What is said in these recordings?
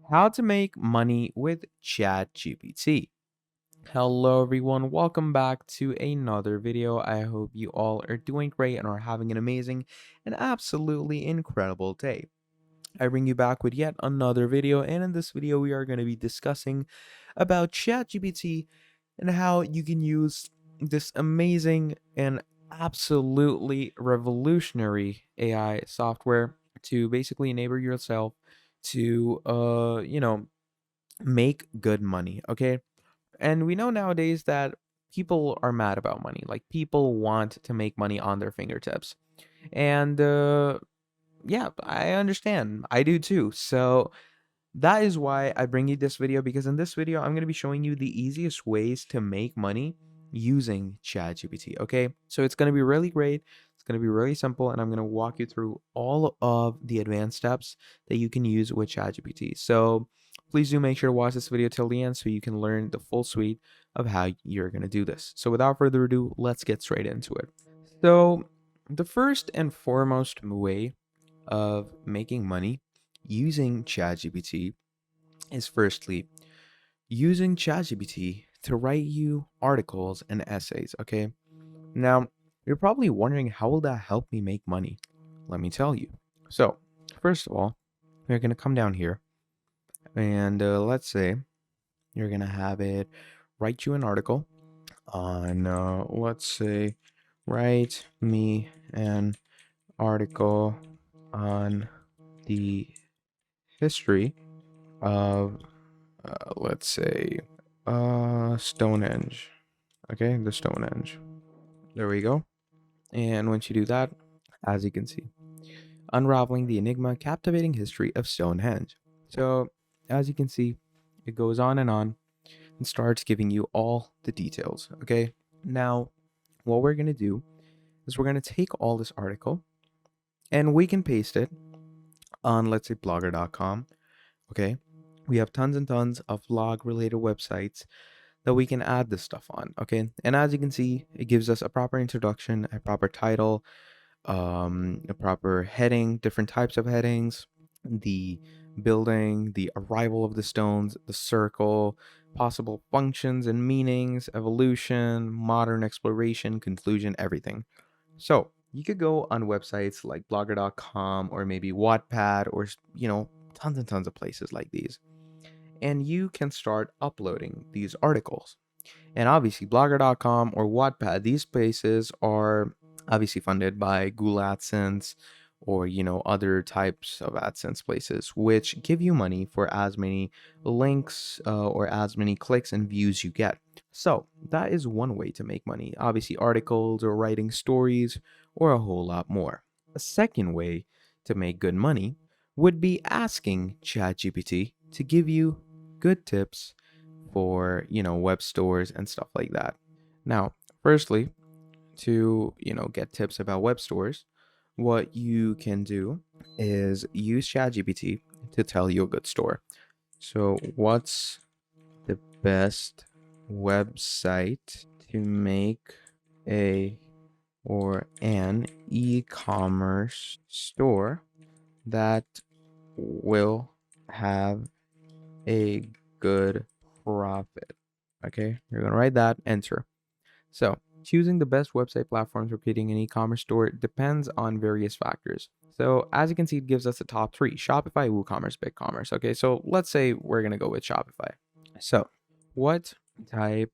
How to make money with ChatGPT. Hello everyone, welcome back to another video. I hope you all are doing great and are having an amazing and absolutely incredible day. I bring you back with yet another video, and in this video we are going to be discussing about ChatGPT and how you can use this amazing and absolutely revolutionary AI software to basically enable yourself to make good money, okay? And we know nowadays that people are mad about money. Like people want to make money on their fingertips. And yeah, I understand. I do too. So that is why I bring you this video, because in this video I'm going to be showing you the easiest ways to make money using ChatGPT, okay? So it's going to be really great. It's going to be really simple, and I'm going to walk you through all of the advanced steps that you can use with ChatGPT. So please do make sure to watch this video till the end so you can learn the full suite of how you're going to do this. So without further ado, let's get straight into it. So the first and foremost way of making money using ChatGPT is firstly using ChatGPT to write you articles and essays, okay? Now, you're probably wondering, how will that help me make money? Let me tell you. So, first of all, you're going to come down here and let's say you're going to have it write you an article on, let's say, write me an article on the history of, let's say, Stonehenge. Okay, the Stonehenge. There we go. And once you do that, as you can see, unraveling the enigma, captivating history of Stonehenge. So, as you can see, it goes on and starts giving you all the details. Okay, now what we're going to do is we're going to take all this article and we can paste it on, let's say, blogger.com. Okay, we have tons and tons of blog related websites that we can add this stuff on. Okay, and as you can see, it gives us a proper introduction, a proper title, a proper heading, different types of headings, the building, the arrival of the stones, the circle, possible functions and meanings, evolution, modern exploration, conclusion, everything. So you could go on websites like blogger.com or maybe Wattpad or, tons and tons of places like these. And you can start uploading these articles. And obviously, blogger.com or Wattpad, these places are obviously funded by Google AdSense or, other types of AdSense places, which give you money for as many links or as many clicks and views you get. So that is one way to make money. Obviously, articles or writing stories or a whole lot more. A second way to make good money would be asking ChatGPT to give you good tips for, web stores and stuff like that. Now, firstly, to, get tips about web stores, what you can do is use ChatGPT to tell you a good store. So, what's the best website to make a or an e-commerce store that will have a good profit? Okay, you're gonna write that, enter. So, choosing the best website platforms for creating an e-commerce store depends on various factors. So, as you can see, it gives us the top three: Shopify, WooCommerce, BigCommerce. Okay, so let's say we're gonna go with Shopify. So, what type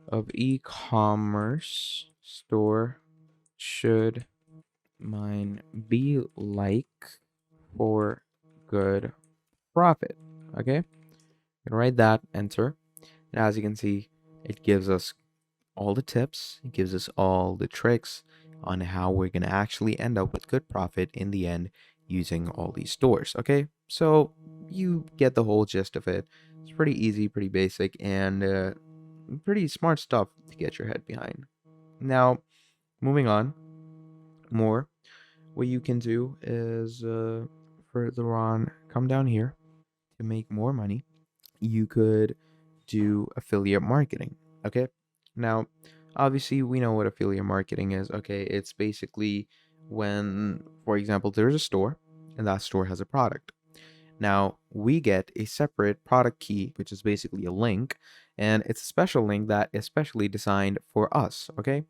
of e-commerce store should mine be like for good profit? Okay, you can write that, enter. And as you can see, it gives us all the tips, it gives us all the tricks on how we're going to actually end up with good profit in the end using all these stores. Okay, so you get the whole gist of it. It's pretty easy, pretty basic, and pretty smart stuff to get your head behind. Now, moving on, more, what you can do is further on, come down here to make more money. You could do affiliate marketing. Okay. Now, obviously, we know what affiliate marketing is. Okay. It's basically when, for example, there's a store and that store has a product. Now we get a separate product key, which is basically a link, and it's a special link that is specially designed for us, okay?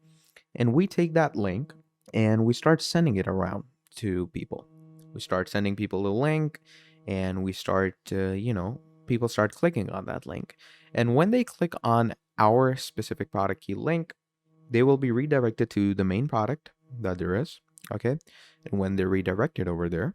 And we take that link and we start sending it around to people. We start sending people a link and we start, people start clicking on that link. And when they click on our specific product key link, they will be redirected to the main product that there is, okay? And when they're redirected over there,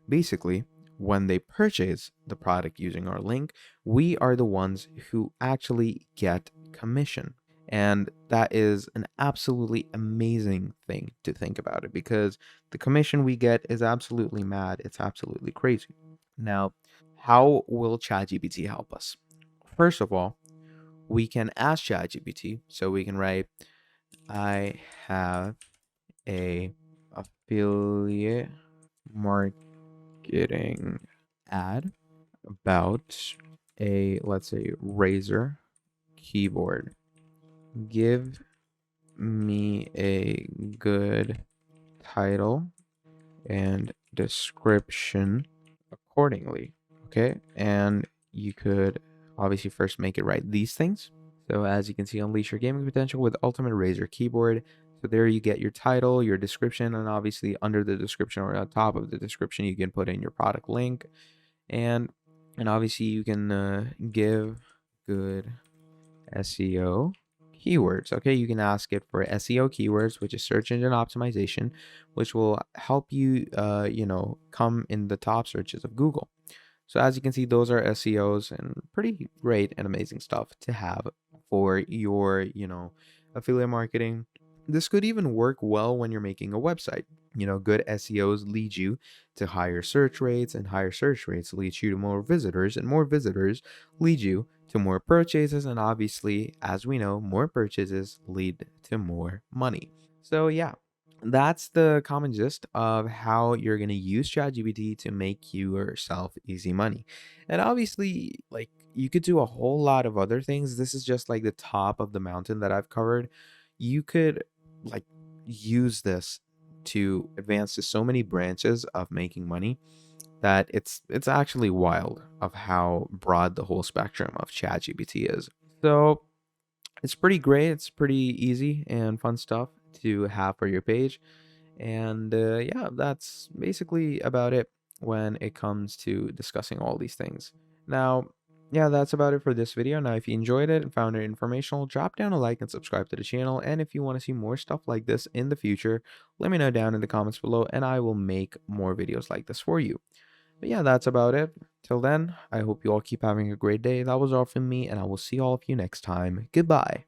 basically, when they purchase the product using our link, we are the ones who actually get commission. And that is an absolutely amazing thing to think about it, because the commission we get is absolutely mad. It's absolutely crazy. Now, how will ChatGPT help us? First of all, we can ask ChatGPT, so we can write, I have a affiliate marketing ad about a, let's say, Razer keyboard. Give me a good title and description accordingly. Okay. And you could obviously first make it write these things. So as you can see, unleash your gaming potential with Ultimate Razer keyboard. So there you get your title, your description, and obviously under the description or on top of the description, you can put in your product link, and obviously you can give good SEO keywords. Okay, you can ask it for SEO keywords, which is search engine optimization, which will help you, come in the top searches of Google. So as you can see, those are SEOs and pretty great and amazing stuff to have for your, affiliate marketing. This could even work well when you're making a website. Good SEOs lead you to higher search rates, and higher search rates lead you to more visitors, and more visitors lead you to more purchases. And obviously, as we know, more purchases lead to more money. So, yeah, that's the common gist of how you're going to use ChatGPT to make yourself easy money. And obviously, like, you could do a whole lot of other things. This is just like the top of the mountain that I've covered. You could like use this to advance to so many branches of making money that it's actually wild of how broad the whole spectrum of ChatGPT is. So it's pretty great. It's pretty easy and fun stuff to have for your page. And yeah, that's basically about it when it comes to discussing all these things. Now, yeah, that's about it for this video. Now, if you enjoyed it and found it informational, drop down a like and subscribe to the channel. And if you want to see more stuff like this in the future, let me know down in the comments below and I will make more videos like this for you. But yeah, that's about it. Till then, I hope you all keep having a great day. That was all from me, and I will see all of you next time. Goodbye.